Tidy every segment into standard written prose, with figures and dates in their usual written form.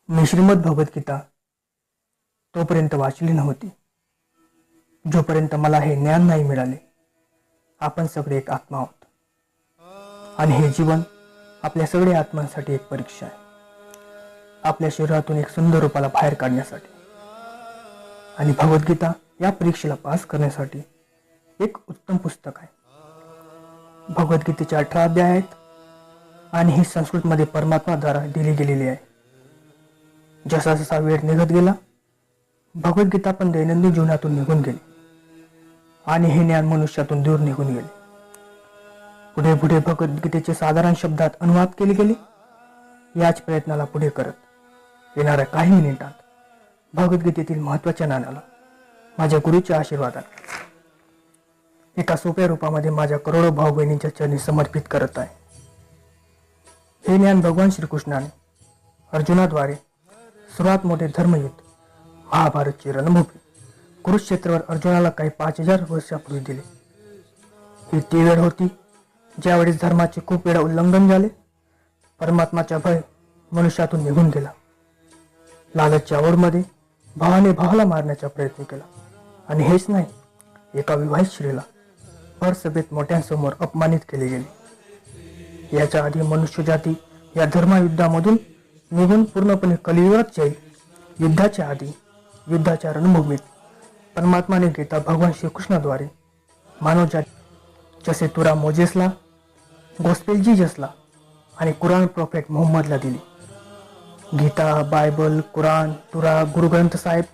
मी श्रीमद भगवद्गीता तोपर्यंत वाचली नव्हती जोपर्यंत मला हे ज्ञान नाही मिळाले. आपण सगळे एक आत्मा आहोत आणि हे जीवन आपल्या सगळ्या आत्मांसाठी एक परीक्षा आहे. आपल्या शरीरातून एक सुंदर रूपाला बाहेर काढण्यासाठी आणि भगवद्गीता या परीक्षेला पास करण्यासाठी एक उत्तम पुस्तक आहे. भगवद्गीतेचे 18 अध्याय आहेत आणि ही संस्कृतमध्ये परमात्माद्वारा दिली गेलेली आहे. जसा जसा वेळ निघत गेला भगवद्गीता पण दैनंदिन जीवनातून निघून गेली आणि हे ज्ञान मनुष्यातून दूर निघून गेले. पुढे पुढे भगवद्गीतेचे साधारण शब्दात अनुवाद केले गेले. याच प्रयत्नाला पुढे करत येणाऱ्या काही मिनिटात भगवद्गीतेतील महत्त्वाच्या ज्ञानाला माझ्या गुरूच्या आशीर्वादाने एका सोप्या रूपामध्ये माझ्या करोडो भाऊ बहिणींच्या चरणी समर्पित करत आहे. हे ज्ञान भगवान श्रीकृष्णाने अर्जुनाद्वारे सर्वात मोठे धर्मयुद्ध महाभारतची रणभूमी कुरुक्षेत्रावर अर्जुनाला काही 5000 वर्षापूर्वी दिले. ही ती वेळ होती ज्यावेळेस धर्माचे खूप वेळा उल्लंघन झाले. परमात्माचा भय मनुष्यातून निघून गेला. लालचच्या ओढमध्ये भावाने भावाला मारण्याचा प्रयत्न केला आणि हेच नाही, एका विवाहित स्त्रीला भर सभेत मोठ्यांसमोर अपमानित केले गेले. याच्या आधी मनुष्य जाती या धर्मयुद्धामधून निघून पूर्णपणे कलियुगात जाईल. युद्धाच्या आधी युद्धाच्या रणभूमीत परमात्माने गीता भगवान श्रीकृष्णाद्वारे मानवजाती जसे तुरा मोजेसला, गोस्पेल जीजसला आणि कुराण प्रॉफेट मुहम्मदला दिली. गीता, बायबल, कुराण, तुरा, गुरुग्रंथ साहेब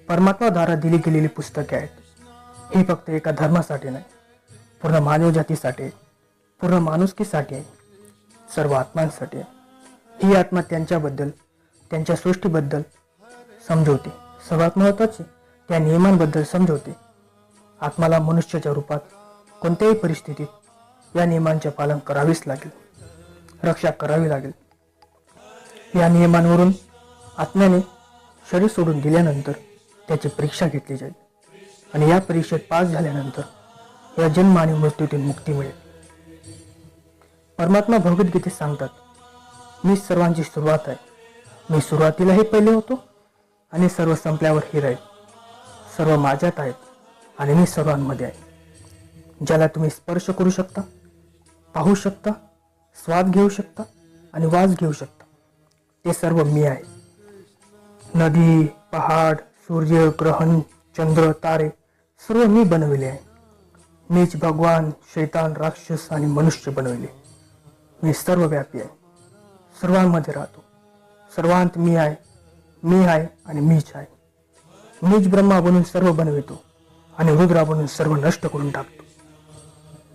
परमात्माद्वारा दिली गेलेली पुस्तके आहेत. ही फक्त एका धर्मासाठी नाही, पूर्ण मानवजातीसाठी आहे, पूर्ण माणुसकीसाठी आहे, सर्व आत्मांसाठी आहे. ही आत्मा त्यांच्याबद्दल, त्यांच्या सृष्टीबद्दल समजवते. सर्वात महत्त्वाचे त्या नियमांबद्दल समजवते. आत्माला मनुष्याच्या रूपात कोणत्याही परिस्थितीत या नियमांचे पालन करावेच लागेल, रक्षा करावी लागेल. या नियमांवरून आत्म्याने शरीर सोडून दिल्यानंतर त्याची परीक्षा घेतली जाईल आणि या परीक्षेत पास झाल्यानंतर या जन्म आणि मृत्यूतून मुक्ती मिळेल. परमात्मा भगवद्गीतेत सांगतात, मी सर्वांची सुरुवात आहे. मी सुरुवातीलाही पहिले होतो आणि सर्व संपल्यावर ही राहील. सर्व माझ्यात आहेत आणि मी सर्वांमध्ये आहे. ज्याला तुम्ही स्पर्श करू शकता, पाहू शकता, स्वाद घेऊ शकता आणि वास घेऊ शकता, ते सर्व मी आहे. नदी, पहाड, सूर्य, ग्रहण, चंद्र, तारे सर्व मी बनविले आहे. मीच भगवान, शैतान, राक्षस आणि मनुष्य बनविले. मी सर्वव्यापी आहे, सर्वांमध्ये राहतो. सर्वांत मी आहे आणि मीच आहे. मीच ब्रह्मा बनून सर्व बनवितो आणि रुद्रा बनून सर्व नष्ट करून टाकतो.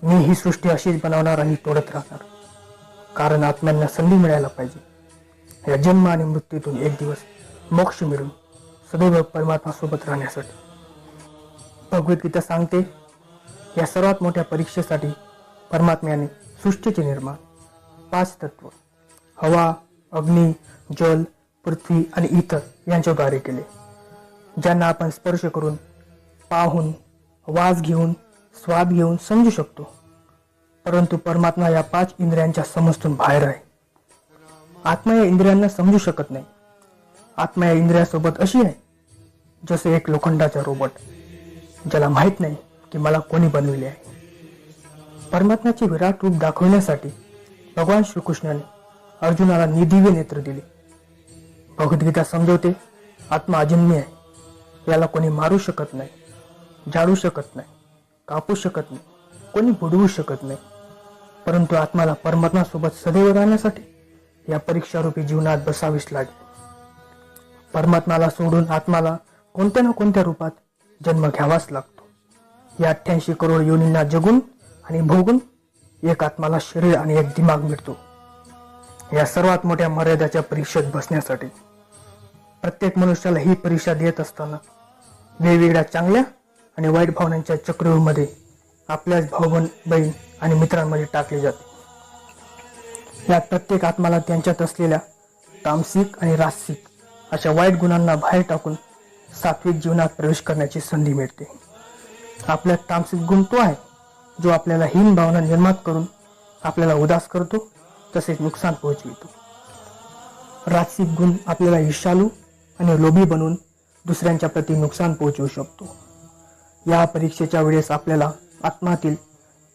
मी ही सृष्टी अशीच बनवणार आणि तोडत राहणार, कारण आत्म्यांना संधी मिळायला पाहिजे या जन्म आणि मृत्यूतून एक दिवस मोक्ष मिळून सदैव परमात्मा सोबत राहण्यासाठी. भगवद्गीता सांगते, या सर्वात मोठ्या परीक्षेसाठी परमात्म्याने सृष्टीचे निर्माण 5 तत्व हवा, अग्नी, जल, पृथ्वी आणि इतर यांच्याद्वारे केले, ज्यांना आपण स्पर्श करून, पाहून, वास घेऊन, स्वाद घेऊन समजू शकतो. परंतु परमात्मा या 5 इंद्रियांच्या समजून बाहेर आहे. आत्मा या इंद्रियांना समजू शकत नाही. आत्मा या इंद्रियासोबत अशी आहे जसे एक लोखंडाचा रोबोट, ज्याला माहीत नाही की मला कोणी बनविले आहे. परमात्म्याचे विराट रूप दाखवण्यासाठी भगवान श्रीकृष्णाने अर्जुनाला निदिव्य नेत्र दिले. भगवद्गीता समजवते, आत्मा अजन्मी आहे. याला कोणी मारू शकत नाही, जाळू शकत नाही, कापू शकत नाही, कोणी बुडवू शकत नाही. परंतु आत्माला परमात्म्यासोबत सदैव राहण्यासाठी या परीक्षारूपी जीवनात बसावीच लागेल. परमात्म्याला सोडून आत्माला कोणत्या ना कोणत्या रूपात जन्म घ्यावाच लागतो. या 88 करोड योनींना जगून आणि भोगून एक आत्माला शरीर आणि एक दिमाग मिळतो. या सर्वात मोठ्या मर्यादाच्या परीक्षेत बसण्यासाठी प्रत्येक मनुष्याला ही परीक्षा देत असताना वेगवेगळ्या चांगल्या आणि वाईट भावनांच्या चक्रव्यूहामध्ये आपल्याच भाऊ बहीण आणि मित्रांमध्ये टाकले जाते. यात प्रत्येक आत्माला त्यांच्यात असलेल्या तामसिक आणि राजसिक अशा वाईट गुणांना बाहेर टाकून सात्विक जीवनात प्रवेश करण्याची संधी मिळते. आपल्यात तामसिक गुण तो आहे जो आपल्याला हीन भावना निर्माण करून आपल्याला उदास करतो, तसेच नुकसान पोहोचवितो. राजसिक गुण आपल्याला ईर्ष्याळू आणि लोभी बनवून दुसऱ्यांच्या प्रती नुकसान पोहोचवू शकतो. या परीक्षेच्या वेळेस आपल्याला आत्मातील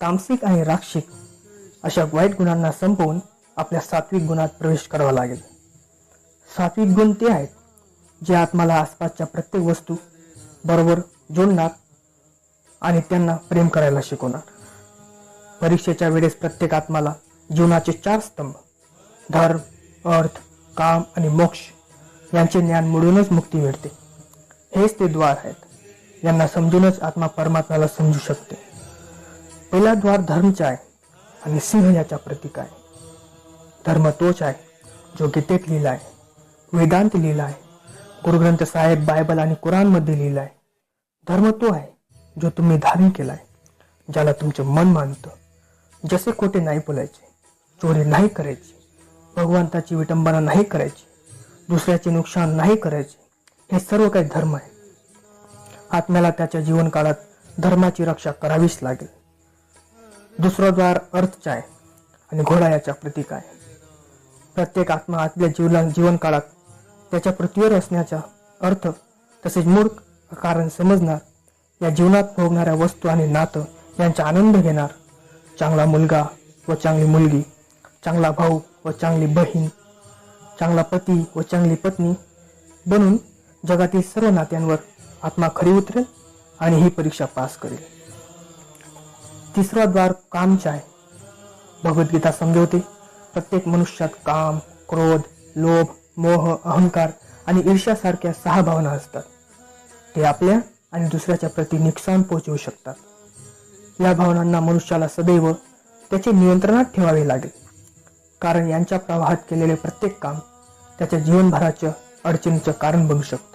तामसिक आणि राक्षसिक अशा वाईट गुणांना संपवून आपल्या सात्विक गुणात प्रवेश करावा लागेल. सात्विक गुण ते आहेत जे आत्माला आसपासच्या प्रत्येक वस्तू बरोबर जोडणार आणि त्यांना प्रेम करायला शिकवणार. परीक्षेच्या वेळेस प्रत्येक आत्माला जीवनाचे 4 स्तंभ धर्म, अर्थ, काम आणि मोक्ष यांचे ज्ञान मिळूनच मुक्ती मिळते. हेच ते द्वार आहेत. यांना समजूनच आत्मा परमात्म्याला समजू शकते. पहिला द्वार धर्मचा आहे आणि सिंह याच्या प्रतीक आहे. धर्म तोच आहे जो गीतेत लिहिला आहे, वेदांत लिहिला आहे, गुरुग्रंथ साहेब, बायबल आणि कुराणमध्ये लिहिला आहे. धर्म तो आहे जो तुम्ही धारण केला आहे, ज्याला तुमचे मन मानतं. जसे खोटे नाही बोलायचे, चोरी नाही करायची, भगवंताची विटंबना नाही करायची, दुसऱ्याचे नुकसान नाही करायचे, हे सर्व काही धर्म आहे. आत्म्याला त्याच्या जीवनकाळात धर्माची रक्षा करावीच लागेल. दुसरा द्वार अर्थचा आहे आणि घोडा याच्या प्रतीक आहे. प्रत्येक आत्मा आपल्या जीवनकाळात त्याच्या पृथ्वीवर असण्याचा अर्थ तसेच मूळ कारण समजणार, या जीवनात भोगणाऱ्या वस्तू आणि नातं यांचा आनंद घेणार, चांगला मुलगा व चांगली मुलगी, चांगला भाऊ व चांगली बहीण, चांगला पती व चांगली पत्नी बनून जगातील सर्व नात्यांवर आत्मा खरी उतरेल आणि ही परीक्षा पास करेल. तिसरा द्वार कामचा आहे. भगवद्गीता समजवते प्रत्येक मनुष्यात काम, क्रोध, लोभ, मोह, अहंकार आणि ईर्ष्यासारख्या 6 भावना असतात. ते आपल्या आणि दुसऱ्याच्या प्रती नुकसान पोहोचवू शकतात. या भावनांना मनुष्याला सदैव त्याचे नियंत्रणात ठेवावे लागेल, कारण यांच्या प्रवाहात केलेले प्रत्येक काम त्याच्या जीवनभराच्या अडचणीचं कारण बनू शकते.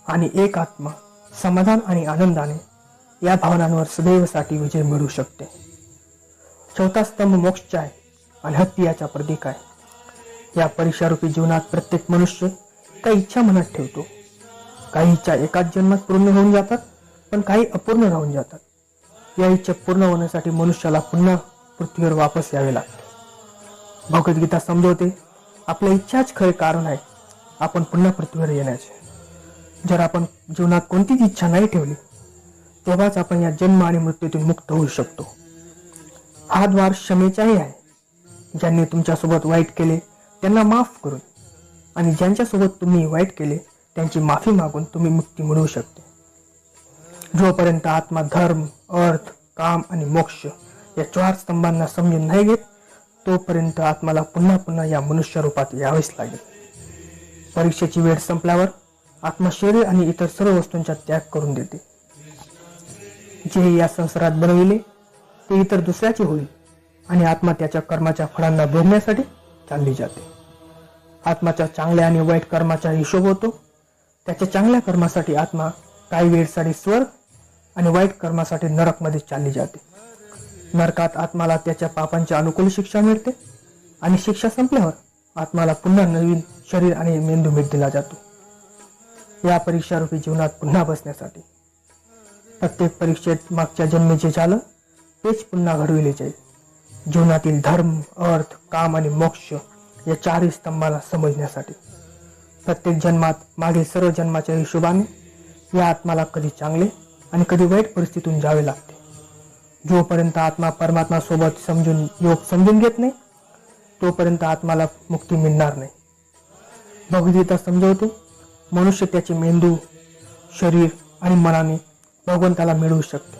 आणि एक आत्मा समाधान आणि आनंदाने या भावनांवर सदैवसाठी विजय मिळवू शकते. चौथा स्तंभ मोक्षचा आहे आणि हत्ती याच्या प्रतीक आहे. या परीक्षारूपी जीवनात प्रत्येक मनुष्य काही इच्छा मनात ठेवतो. काही इच्छा एकाच जन्मात पूर्ण होऊन जातात, पण काही अपूर्ण राहून जातात. या इच्छा पूर्ण होण्यासाठी मनुष्याला पुन्हा पृथ्वीवर वापस यावे लागते. भगवद्गीता समजवते आपल्या इच्छाच खरे कारण आहे आपण पुन्हा पृथ्वीवर येण्याचे. जर आपण जीवनात कोणतीच इच्छा नाही ठेवली तेव्हाच आपण या जन्म आणि मृत्यूतून मुक्त होऊ शकतो. हा द्वार क्षमेचाही आहे. ज्यांनी तुमच्यासोबत वाईट केले त्यांना माफ करून आणि ज्यांच्यासोबत तुम्ही वाईट केले त्यांची माफी मागून तुम्ही मुक्ती मिळवू शकते. जोपर्यंत आत्मा धर्म, अर्थ, काम आणि मोक्ष या 4 स्तंभांना समजून नाही घेत तोपर्यंत आत्माला पुन्हा पुन्हा या मनुष्य रूपात यावेच लागेल. परीक्षेची वेळ संपल्यावर आत्मा शरीर आणि इतर सर्व वस्तूंचा त्याग करून देते. जे या संसारात बनविले ते इतर दुसऱ्याचे होईल आणि आत्मा त्याच्या कर्माच्या फळांना भोगण्यासाठी चालली जाते. आत्माच्या चांगल्या आणि वाईट कर्माचा हिशोब होतो. त्याच्या चांगल्या कर्मासाठी आत्मा काही वेळसाठी स्वर्ग आणि वाईट कर्मासाठी नरकमध्ये चालली जाते. नरकात आत्माला त्याच्या पापांच्या अनुकूल शिक्षा मिळते आणि शिक्षा संपल्यावर आत्माला पुन्हा नवीन शरीर आणि मेंदू दिला जातो. या परीक्षारूपी जीवनात पुन्हा बसण्यासाठी प्रत्येक परीक्षेत मागच्या जन्मी जे झालं तेच पुन्हा घडविले जाईल. जीवनातील धर्म, अर्थ, काम आणि मोक्ष या 4 स्तंभाला समजण्यासाठी प्रत्येक जन्मात मागील सर्व जन्माच्या हिशोबाने या आत्माला कधी चांगले आणि कधी वाईट परिस्थितीतून जावे लागते. जोपर्यंत आत्मा परमात्मा सोबत योग समजून घेत नाही तोपर्यंत आत्माला मुक्ती मिळणार नाही. भगवद्गीता समजवते मनुष्य त्याचे मेंदू, शरीर आणि मनाने भगवंताला मिळवू शकते.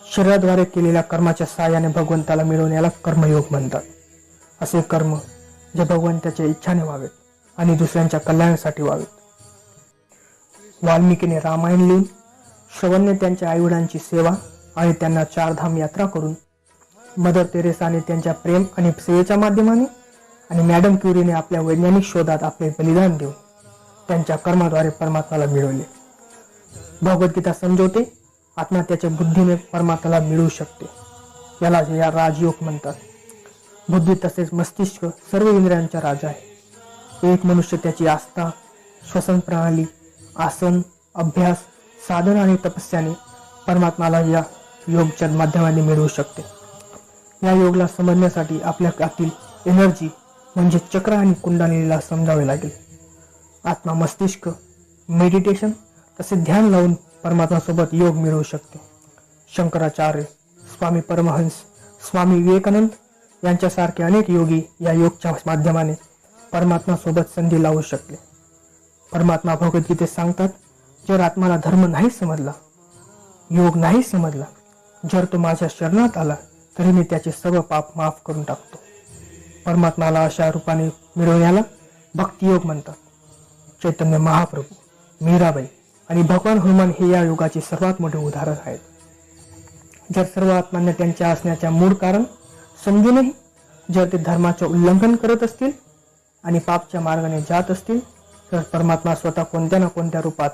शरीराद्वारे केलेल्या कर्माच्या सहाय्याने भगवंताला मिळवण्याला कर्मयोग म्हणतात. असे कर्म जे भगवंताच्या इच्छाने व्हावेत आणि दुसऱ्यांच्या कल्याणासाठी व्हावेत. वाल्मिकीने रामायण लिहून, श्रवणने त्यांच्या आईवडिलांची सेवा आणि त्यांना 4 धाम यात्रा करून, मदर तेरेसाने त्यांच्या प्रेम आणि सेवेच्या माध्यमाने आणि मॅडम क्युरीने आपल्या वैज्ञानिक शोधात आपले बलिदान देऊन त्यांच्या कर्माद्वारे परमात्म्याला मिळवले. भगवद्गीता समजवते आत्मा त्याच्या बुद्धीने परमात्म्याला मिळवू शकते. याला या राजयोग म्हणतात. बुद्धी तसेच मस्तिष्क सर्व इंद्रियांचा राजा आहे. एक मनुष्य त्याची आस्था, श्वसन प्रणाली, आसन, अभ्यास, साधन आणि तपस्याने परमात्म्याला या योगच्या माध्यमाने मिळवू शकते. या योगला समजण्यासाठी आपल्या आतील एनर्जी म्हणजे चक्र आणि कुंडलिनीला समजावे लागेल. आत्मा मस्तिष्क, मेडिटेशन तसे ध्यान लावून परमात्म्यासोबत योग मिळवू शकते. शंकराचार्य, स्वामी परमहंस, स्वामी विवेकानंद यांच्यासारखे अनेक योगी या योगच्या माध्यमाने परमात्म्यासोबत संधी लावू शकले. परमात्मा भगवद्गीतेत सांगतात, जर आत्माला धर्म नाही समजला, योग नाही समजला, जर तो माझ्या शरणात आला तरी मी त्याचे सर्व पाप माफ करून टाकतो. परमात्म्याला अशा रूपाने मिळवण्याला भक्तियोग म्हणतात. चैतन्य महाप्रभू, मीराबाई आणि भगवान हनुमान हे या योगाचे सर्वात मोठे उदाहरण आहेत. जर सर्व आत्मांना त्यांच्या असण्याच्या मूळ कारण समजूनही जर ते धर्माचे उल्लंघन करत असतील आणि पापच्या मार्गाने जात असतील, तर परमात्मा स्वतः कोणत्या ना कोणत्या रूपात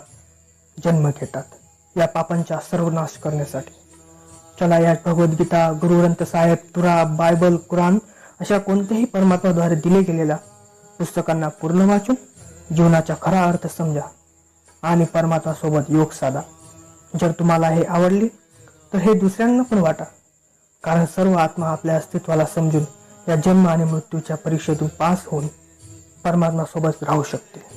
जन्म घेतात या पापांचा सर्वनाश करण्यासाठी. चला, या भगवद्गीता, गुरुग्रंथ साहेब, तुरा, बायबल, कुराण अशा कोणत्याही परमात्म्याद्वारे दिले गेलेल्या पुस्तकांना पूर्ण वाचून जीवनाचा खरा अर्थ समजा आणि परमात्म्यासोबत योग साधा. जर तुम्हाला हे आवडले तर हे दुसऱ्यांना पण वाटा, कारण सर्व आत्मा आपल्या अस्तित्वाला समजून या जन्म आणि मृत्यूच्या परीक्षेतून पास होऊन परमात्म्यासोबत राहू शकते.